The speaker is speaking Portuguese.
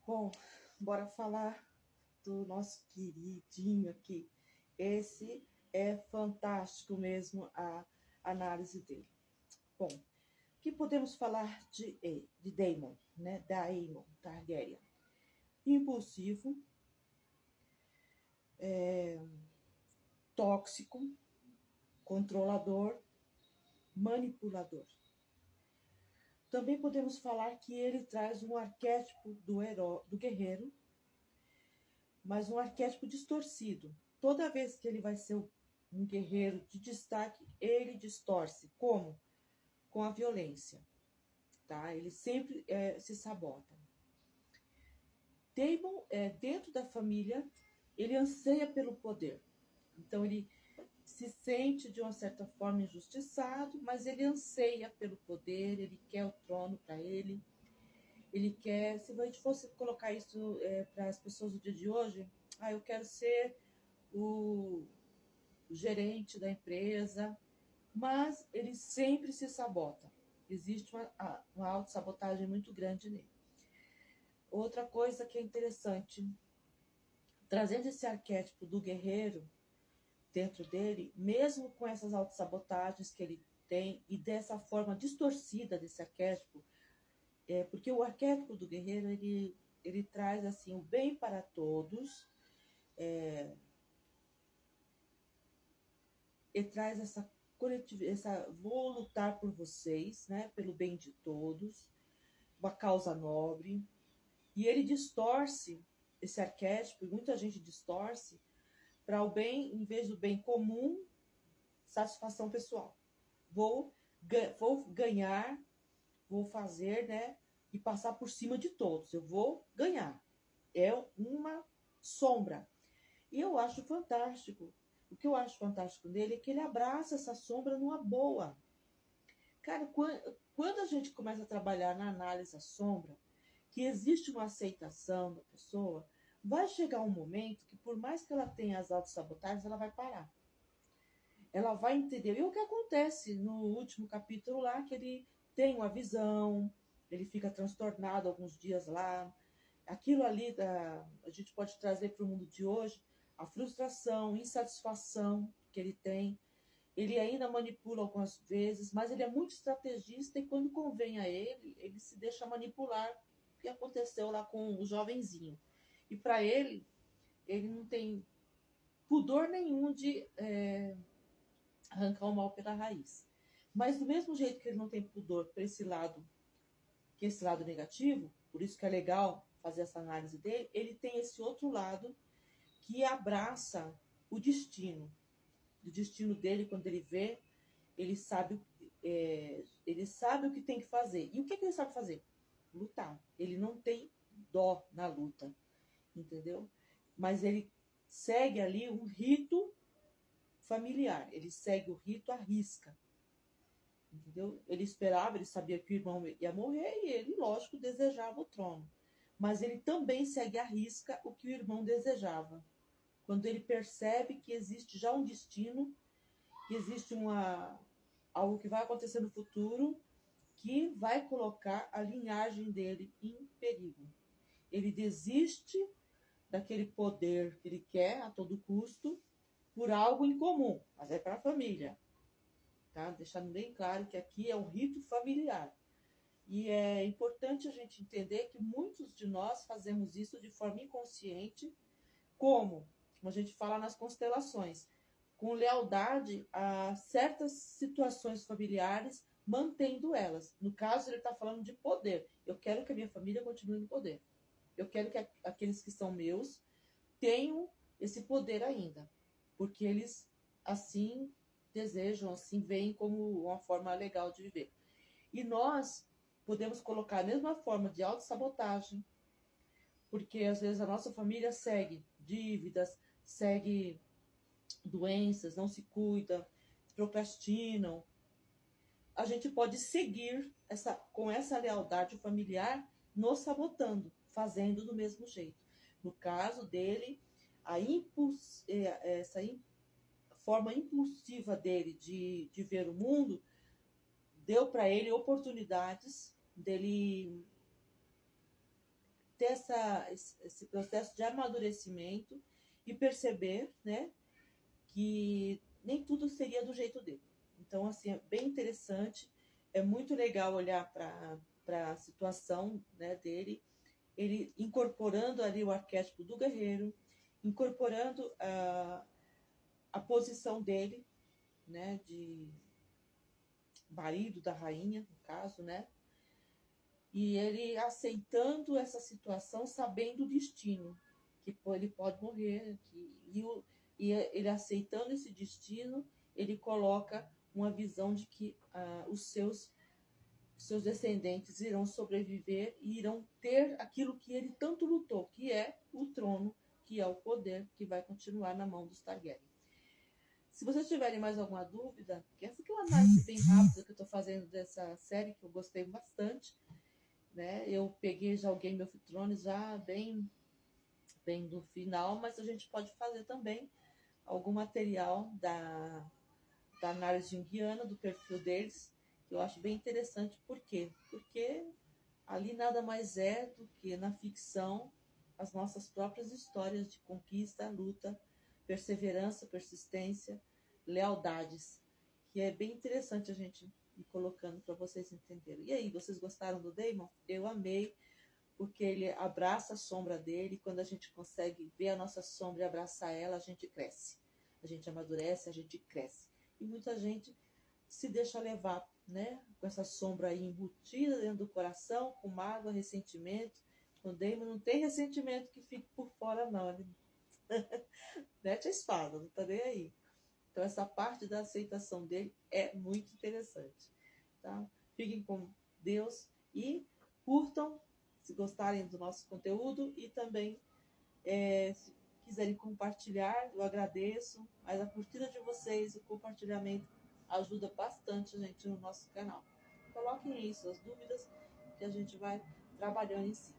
Bom, bora falar do nosso queridinho aqui. Esse é fantástico mesmo, a análise dele. Bom, o que podemos falar de Daemon, né? Daemon Targaryen. Impulsivo, tóxico, controlador, manipulador. Também podemos falar que ele traz um arquétipo do herói, do guerreiro, mas um arquétipo distorcido. Toda vez que ele vai ser um guerreiro de destaque, ele distorce. Como? Com a violência. Tá? Ele sempre se sabota. Daemon, dentro da família, ele anseia pelo poder. Então, ele se sente, de uma certa forma, injustiçado, mas ele anseia pelo poder, ele quer o trono para ele. Ele quer, se a gente fosse colocar isso para as pessoas do dia de hoje, eu quero ser o gerente da empresa, mas ele sempre se sabota. Existe uma autossabotagem muito grande nele. Outra coisa que é interessante, trazendo esse arquétipo do guerreiro dentro dele, mesmo com essas autossabotagens que ele tem e dessa forma distorcida desse arquétipo, porque o arquétipo do guerreiro, ele traz assim o bem para todos, ele traz essa coletividade, vou lutar por vocês, né, pelo bem de todos, uma causa nobre, e ele distorce esse arquétipo, e muita gente distorce para o bem, em vez do bem comum, satisfação pessoal. Vou ganhar, vou fazer, né, e passar por cima de todos. Eu vou ganhar. É uma sombra. E eu acho fantástico. O que eu acho fantástico nele é que ele abraça essa sombra numa boa. Cara, quando a gente começa a trabalhar na análise da sombra, que existe uma aceitação da pessoa, vai chegar um momento que, por mais que ela tenha as autossabotagens, ela vai parar. Ela vai entender. E o que acontece no último capítulo lá, que ele tem uma visão, ele fica transtornado alguns dias lá. Aquilo ali, a gente pode trazer para o mundo de hoje, a frustração, insatisfação que ele tem. Ele ainda manipula algumas vezes, mas ele é muito estrategista e quando convém a ele, ele se deixa manipular. O que aconteceu lá com o jovenzinho. E para ele não tem pudor nenhum de arrancar o mal pela raiz. Mas do mesmo jeito que ele não tem pudor para esse lado, que esse lado negativo, por isso que é legal fazer essa análise dele, ele tem esse outro lado que abraça o destino. O destino dele, quando ele vê, ele sabe o que tem que fazer. E o que ele sabe fazer? Lutar. Ele não tem dó na luta, entendeu? Mas ele segue ali um rito familiar. Ele segue o rito à risca. Entendeu? Ele esperava, ele sabia que o irmão ia morrer e ele, lógico, desejava o trono. Mas ele também segue à risca o que o irmão desejava. Quando ele percebe que existe já um destino, que existe algo que vai acontecer no futuro, que vai colocar a linhagem dele em perigo. Ele desiste daquele poder que ele quer a todo custo por algo em comum, mas é para a família. Tá? Deixando bem claro que aqui é um rito familiar. E é importante a gente entender que muitos de nós fazemos isso de forma inconsciente, como a gente fala nas constelações, com lealdade a certas situações familiares, mantendo elas. No caso, ele está falando de poder. Eu quero que a minha família continue no poder. Eu quero que aqueles que são meus tenham esse poder ainda, porque eles assim desejam, assim veem como uma forma legal de viver. E nós podemos colocar a mesma forma de autossabotagem, porque às vezes a nossa família segue dívidas, segue doenças, não se cuida, procrastinam. A gente pode seguir com essa lealdade familiar nos sabotando, fazendo do mesmo jeito. No caso dele, essa forma impulsiva dele de ver o mundo deu para ele oportunidades dele ter esse processo de amadurecimento e perceber, né, que nem tudo seria do jeito dele. Então, assim, é bem interessante, é muito legal olhar para a situação, né, dele, ele incorporando ali o arquétipo do guerreiro, incorporando a posição dele, né, de marido da rainha, no caso, né, e ele aceitando essa situação, sabendo o destino, que ele pode morrer, e ele aceitando esse destino, ele coloca uma visão de que os seus descendentes irão sobreviver e irão ter aquilo que ele tanto lutou, que é o trono, que é o poder que vai continuar na mão dos Targaryen. Se vocês tiverem mais alguma dúvida, que essa aqui é uma análise bem rápida que eu estou fazendo dessa série, que eu gostei bastante, né? Eu peguei já o Game of Thrones já bem do final, mas a gente pode fazer também algum material da análise junguiana, do perfil deles, que eu acho bem interessante. Por quê? Porque ali nada mais é do que, na ficção, as nossas próprias histórias de conquista, luta, perseverança, persistência, lealdades, que é bem interessante a gente ir colocando para vocês entenderem. E aí, vocês gostaram do Daemon? Eu amei, porque ele abraça a sombra dele, e quando a gente consegue ver a nossa sombra e abraçar ela, a gente cresce. A gente amadurece, a gente cresce. E muita gente se deixa levar, né, com essa sombra aí embutida dentro do coração, com mágoa, ressentimento. O Daemon não tem ressentimento que fique por fora, não. Ele mete a espada, não tá nem aí. Então, essa parte da aceitação dele é muito interessante. Tá? Fiquem com Deus e curtam, se gostarem do nosso conteúdo, e também, se quiserem compartilhar, eu agradeço, mas a curtida de vocês, o compartilhamento, ajuda bastante a gente no nosso canal. Coloquem aí suas dúvidas, que a gente vai trabalhando em si.